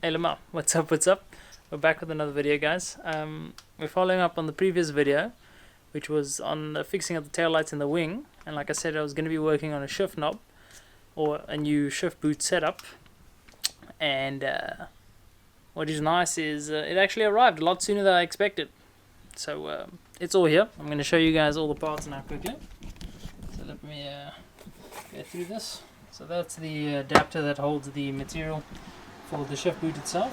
Hey Lamar, what's up, what's up? We're back with another video, guys. We're following up on the previous video, which was on the fixing of the taillights in the wing. And like I said, I was going to be working on a shift knob, or a new shift boot setup. And what is nice is it actually arrived a lot sooner than I expected. So it's all here. I'm going to show you guys all the parts now quickly. So let me go through this. So that's the adapter that holds the material for the shift boot itself.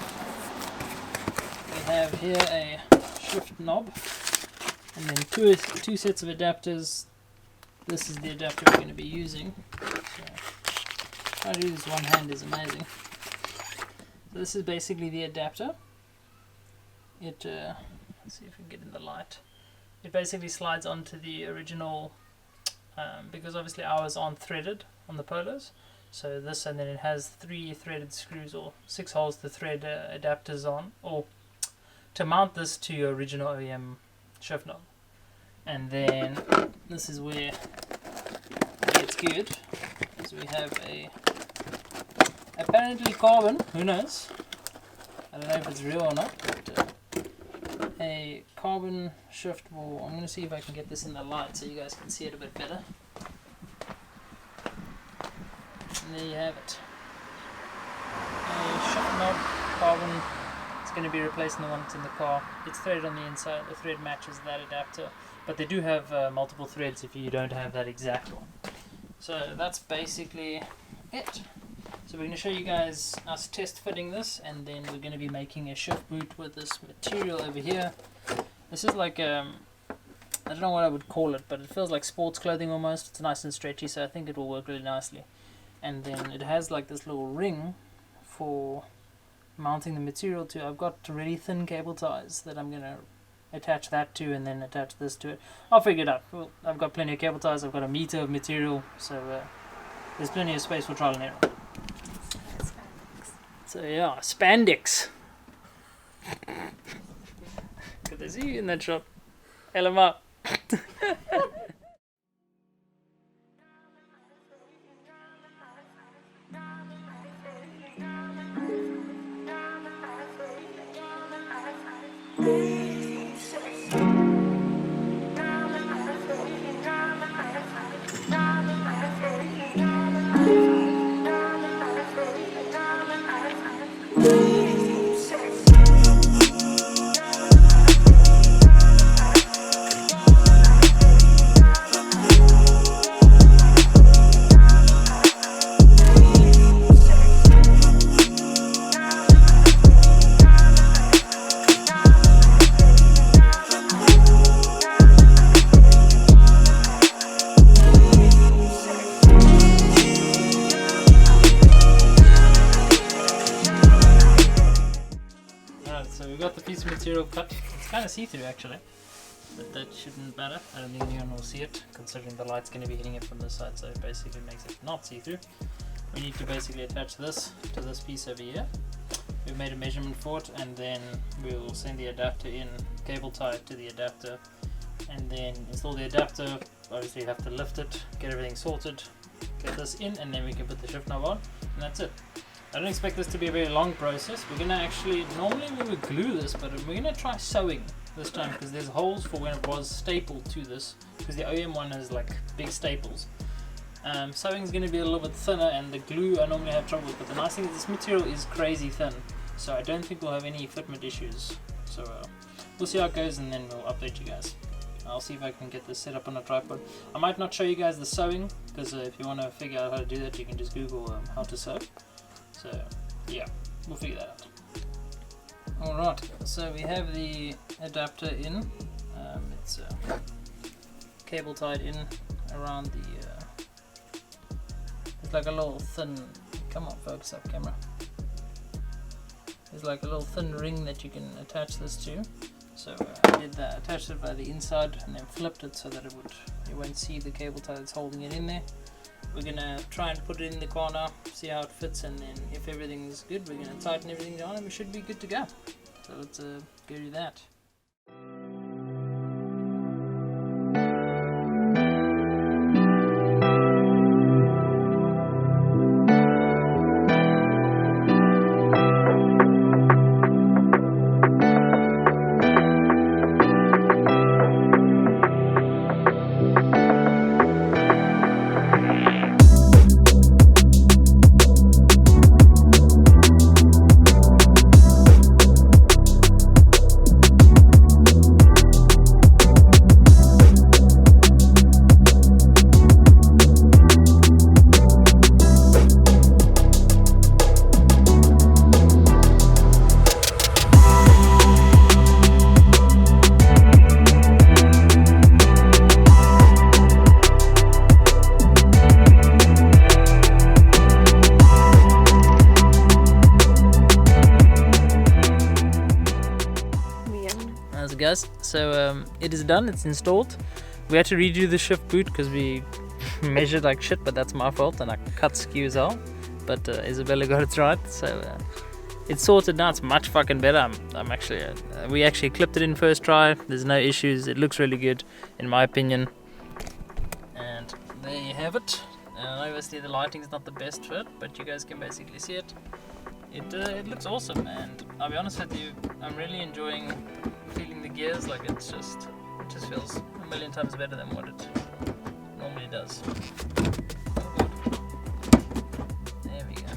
We have here a shift knob, and then two sets of adapters. This is the adapter we're going to be using. So trying to do this one hand is amazing. So this is basically the adapter. It let's see if we can get in the light. It basically slides onto the original, because obviously ours aren't threaded on the Polos. So this, and then it has 3 threaded screws or 6 holes to thread adapters on, or to mount this to your original OEM shift knob. And then this is where it gets good, because we have a apparently carbon, who knows, I don't know if it's real or not, but a carbon shift ball. I'm going to see if I can get this in the light so you guys can see it a bit better. And there you have it. A shift knob, carbon. It's going to be replacing the one that's in the car. It's threaded on the inside. The thread matches that adapter, but they do have multiple threads if you don't have that exact one. So that's basically it. So we're going to show you guys us test fitting this, and then we're going to be making a shift boot with this material over here. This is like I don't know what I would call it, but it feels like sports clothing almost. It's nice and stretchy, so I think it will work really nicely. And then it has like this little ring for mounting the material to. I've got really thin cable ties that I'm going to attach that to, and then attach this to it. I'll figure it out. Well, I've got plenty of cable ties. I've got a meter of material, so there's plenty of space for trial and error. So yeah, spandex. Good to see you in that shop. Hello. So we've got the piece of material cut. It's kind of see-through actually, but that shouldn't matter. I don't think anyone will see it, considering the light's going to be hitting it from this side, so it basically makes it not see-through. We need to basically attach this to this piece over here. We've made a measurement for it, and then we'll send the adapter in, cable tie it to the adapter, and then install the adapter. Obviously you have to lift it, get everything sorted, get this in, and then we can put the shift knob on, and that's it. I don't expect this to be a very long process. We're going to actually, normally we would glue this, but we're going to try sewing this time, because there's holes for when it was stapled to this, because the OEM one has like big staples. Sewing is going to be a little bit thinner, and the glue I normally have trouble with, but the nice thing is this material is crazy thin, so I don't think we'll have any fitment issues. So we'll see how it goes, and then we'll update you guys. I'll see if I can get this set up on a tripod. I might not show you guys the sewing, because if you want to figure out how to do that, you can just Google how to sew. So yeah, we'll figure that out. Alright, so we have the adapter in. It's cable tied in around the it's like a little thin, come on, focus up camera. There's like a little thin ring that you can attach this to. So I did that, attached it by the inside, and then flipped it so that you won't see the cable tie that's holding it in there. We're gonna try and put it in the corner, see how it fits, and then if everything is good, we're gonna tighten everything down, and we should be good to go. So let's go do that. guys, so it is done, it's installed. We had to redo the shift boot because we measured like shit, but that's my fault, and I cut skew as well. But Isabella got it right, so it's sorted now. It's much fucking better. I'm actually we actually clipped it in first try. There's no issues. It looks really good in my opinion. And there you have it. Obviously the lighting's not the best fit, but you guys can basically see it. It looks awesome, and I'll be honest with you, I'm really enjoying feeling the gears. Like it just feels a million times better than what it normally does. There we go.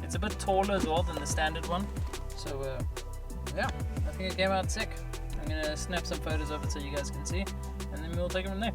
It's a bit taller as well than the standard one, so yeah, I think it came out sick. I'm gonna snap some photos of it so you guys can see, and then we'll take it from there.